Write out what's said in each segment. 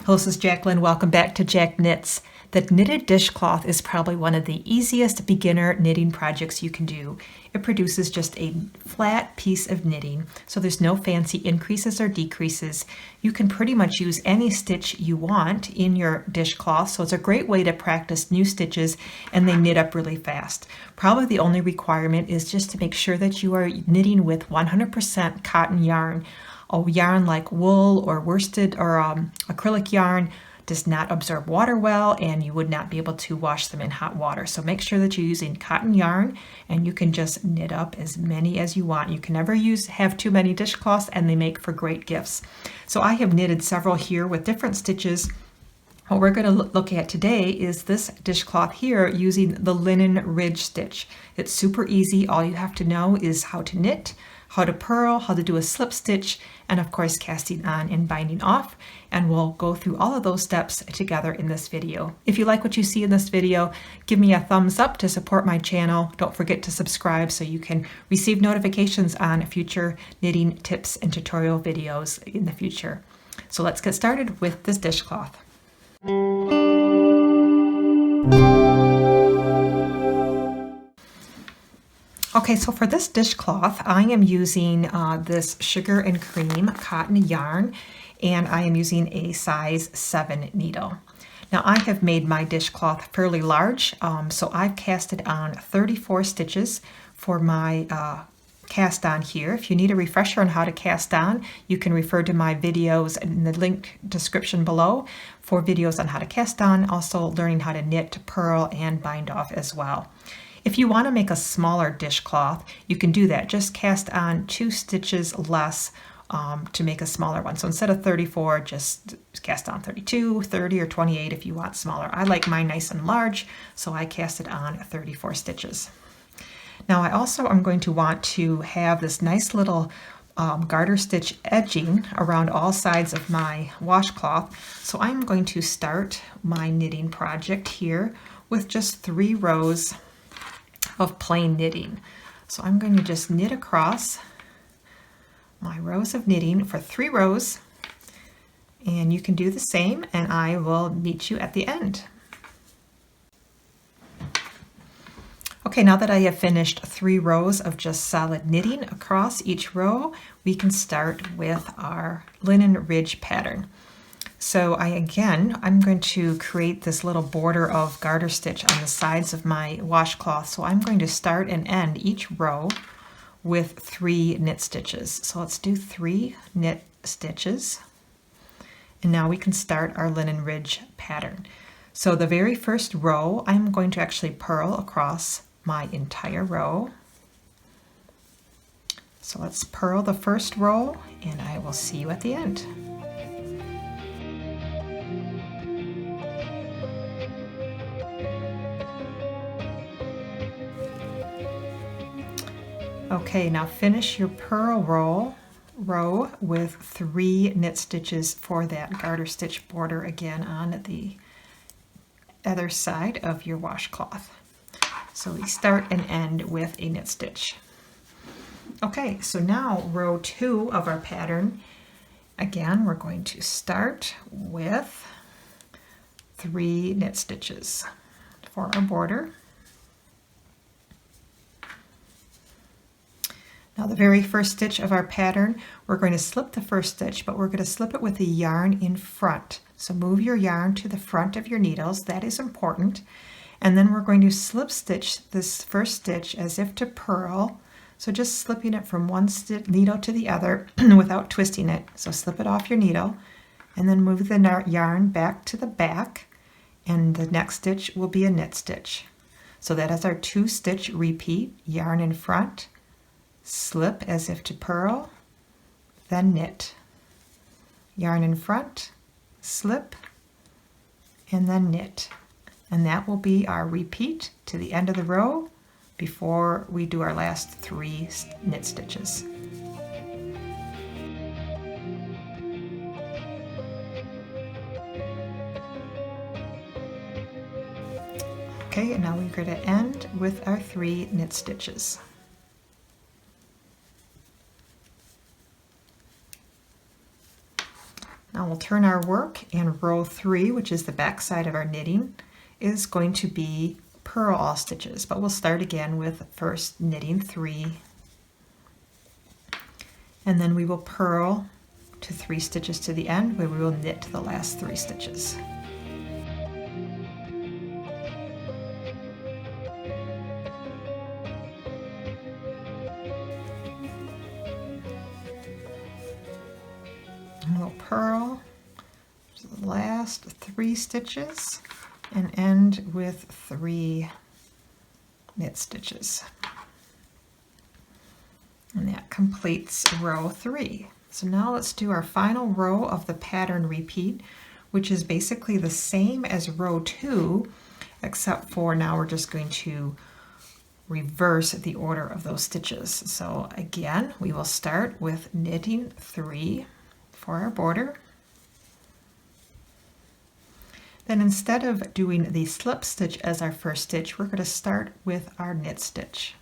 Hello, this is Jacqueline. Welcome back to Jack Knits. The knitted dishcloth is probably one of the easiest beginner knitting projects you can do. It produces just a flat piece of knitting, so there's no fancy increases or decreases. You can pretty much use any stitch you want in your dishcloth, so it's a great way to practice new stitches, and they knit up really fast. Probably the only requirement is just to make sure that you are knitting with 100% cotton yarn. A yarn like wool or worsted or acrylic yarn does not absorb water well, and you would not be able to wash them in hot water. So make sure that you're using cotton yarn, and you can just knit up as many as you want. You can never have too many dishcloths, and they make for great gifts. So I have knitted several here with different stitches. What we're going to look at today is this dishcloth here using the linen ridge stitch. It's super easy. All you have to know is how to knit, how to purl, how to do a slip stitch, and of course casting on and binding off. And we'll go through all of those steps together in this video. If you like what you see in this video, give me a thumbs up to support my channel. Don't forget to subscribe so you can receive notifications on future knitting tips and tutorial videos in the future. So let's get started with this dishcloth. Okay, so for this dishcloth, I am using this sugar and cream cotton yarn, and I am using a size 7 needle. Now I have made my dishcloth fairly large, so I've casted on 34 stitches for my cast on here. If you need a refresher on how to cast on, you can refer to my videos in the link description below for videos on how to cast on, also learning how to knit, purl, and bind off as well. If you want to make a smaller dishcloth, you can do that. Just cast on 2 stitches less to make a smaller one. So instead of 34, just cast on 32, 30, or 28 if you want smaller. I like mine nice and large, so I casted on 34 stitches. Now I also am going to want to have this nice little garter stitch edging around all sides of my washcloth. So I'm going to start my knitting project here with just 3 rows of plain knitting. So I'm going to just knit across my rows of knitting for 3 rows, and you can do the same, and I will meet you at the end. Okay, now that I have finished 3 rows of just solid knitting across each row, we can start with our linen ridge pattern. So I'm going to create this little border of garter stitch on the sides of my washcloth. So I'm going to start and end each row with 3 knit stitches. So let's do 3 knit stitches. And now we can start our linen ridge pattern. So the very first row, I'm going to actually purl across my entire row. So let's purl the first row, and I will see you at the end. Okay, now finish your purl row with 3 knit stitches for that garter stitch border again on the other side of your washcloth. So we start and end with a knit stitch. Okay, so now row 2 of our pattern, again we're going to start with 3 knit stitches for our border. Now the very first stitch of our pattern, we're going to slip the first stitch, but we're going to slip it with the yarn in front. So move your yarn to the front of your needles, that is important. And then we're going to slip stitch this first stitch as if to purl. So just slipping it from one needle to the other without twisting it. So slip it off your needle and then move the yarn back to the back, and the next stitch will be a knit stitch. So that is our 2 stitch repeat, yarn in front, slip as if to purl, then knit. Yarn in front, slip, and then knit. And that will be our repeat to the end of the row before we do our last 3 knit stitches. Okay, and now we're going to end with our 3 knit stitches. Now we'll turn our work, and row 3, which is the back side of our knitting, is going to be purl all stitches, but we'll start again with first knitting 3, and then we will purl to 3 stitches to the end, where we will knit the last 3 stitches. And we'll purl the last 3 stitches and end with 3 knit stitches. And that completes row 3. So now let's do our final row of the pattern repeat, which is basically the same as row 2, except for now we're just going to reverse the order of those stitches. So again, we will start with knitting 3 for our border. Then instead of doing the slip stitch as our first stitch, we're going to start with our knit stitch.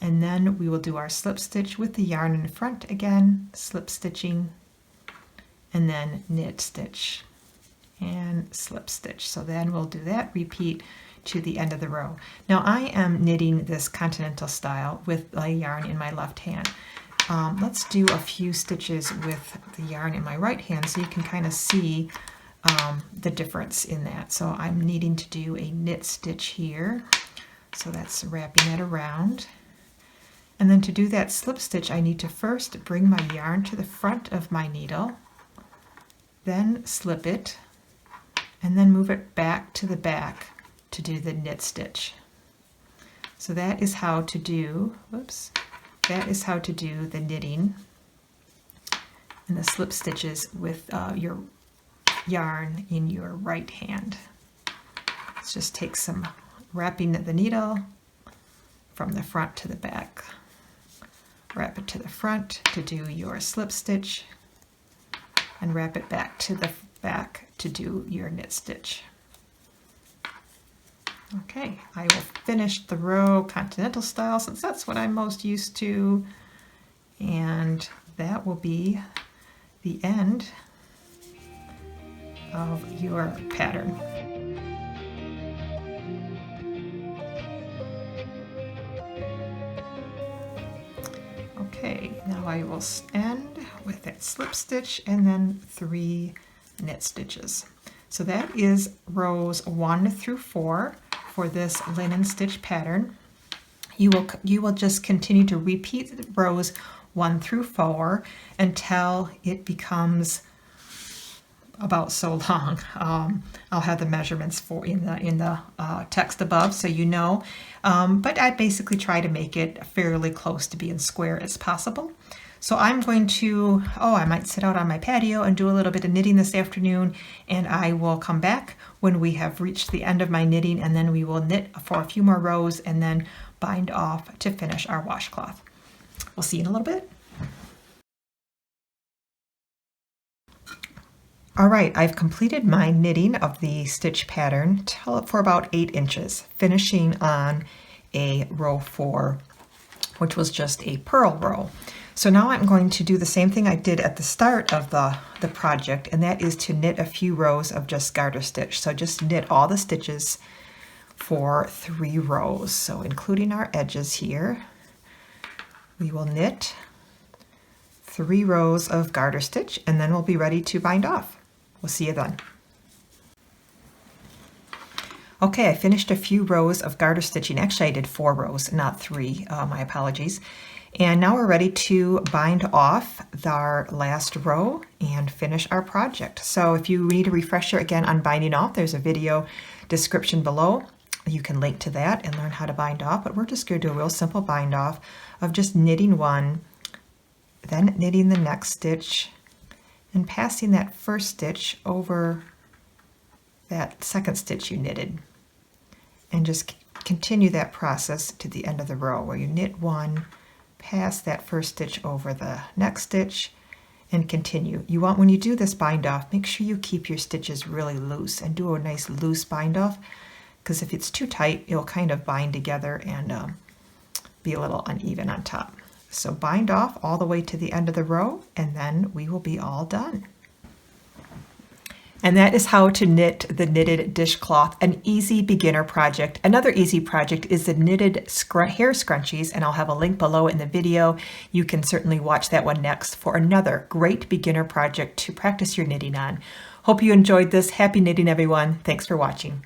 And then we will do our slip stitch with the yarn in front again, slip stitching, and then knit stitch and slip stitch. So then we'll do that repeat to the end of the row. Now I am knitting this continental style with a yarn in my left hand. Let's do a few stitches with the yarn in my right hand so you can kind of see the difference in that. So I'm needing to do a knit stitch here. So that's wrapping it around. And then to do that slip stitch, I need to first bring my yarn to the front of my needle, then slip it, and then move it back to the back to do the knit stitch. So that is how to do, that is how to do the knitting and the slip stitches with your yarn in your right hand. Let's just take some wrapping the needle from the front to the back. Wrap it to the front to do your slip stitch, and wrap it back to the back to do your knit stitch. Okay, I will finish the row continental style since that's what I'm most used to, and that will be the end of your pattern. Okay, now I will end with that slip stitch and then 3 knit stitches. So that is rows 1 through 4 for this linen stitch pattern. You will just continue to repeat rows 1 through 4 until it becomes about so long. I'll have the measurements for in the text above so you know, but I basically try to make it fairly close to being square as possible. So I'm going to, I might sit out on my patio and do a little bit of knitting this afternoon, and I will come back when we have reached the end of my knitting, and then we will knit for a few more rows and then bind off to finish our washcloth. We'll see you in a little bit. All right, I've completed my knitting of the stitch pattern for about 8 inches, finishing on a row 4, which was just a purl row. So now I'm going to do the same thing I did at the start of the project, and that is to knit a few rows of just garter stitch. So just knit all the stitches for 3 rows. So including our edges here, we will knit 3 rows of garter stitch, and then we'll be ready to bind off. We'll see you then. Okay, I finished a few rows of garter stitching. Actually, I did 4 rows, not 3. My apologies. And now we're ready to bind off our last row and finish our project. So if you need a refresher again on binding off, there's a video description below. You can link to that and learn how to bind off, but we're just going to do a real simple bind off of just knitting 1, then knitting the next stitch, and passing that first stitch over that second stitch you knitted. And just continue that process to the end of the row where you knit 1, pass that first stitch over the next stitch, and continue. You want, when you do this bind off, make sure you keep your stitches really loose and do a nice loose bind off, because if it's too tight, it'll kind of bind together and be a little uneven on top. So bind off all the way to the end of the row, and then we will be all done. And that is how to knit the knitted dishcloth, an easy beginner project. Another easy project is the knitted hair scrunchies, and I'll have a link below in the video. You can certainly watch that one next for another great beginner project to practice your knitting on. Hope you enjoyed this. Happy knitting, everyone. Thanks for watching.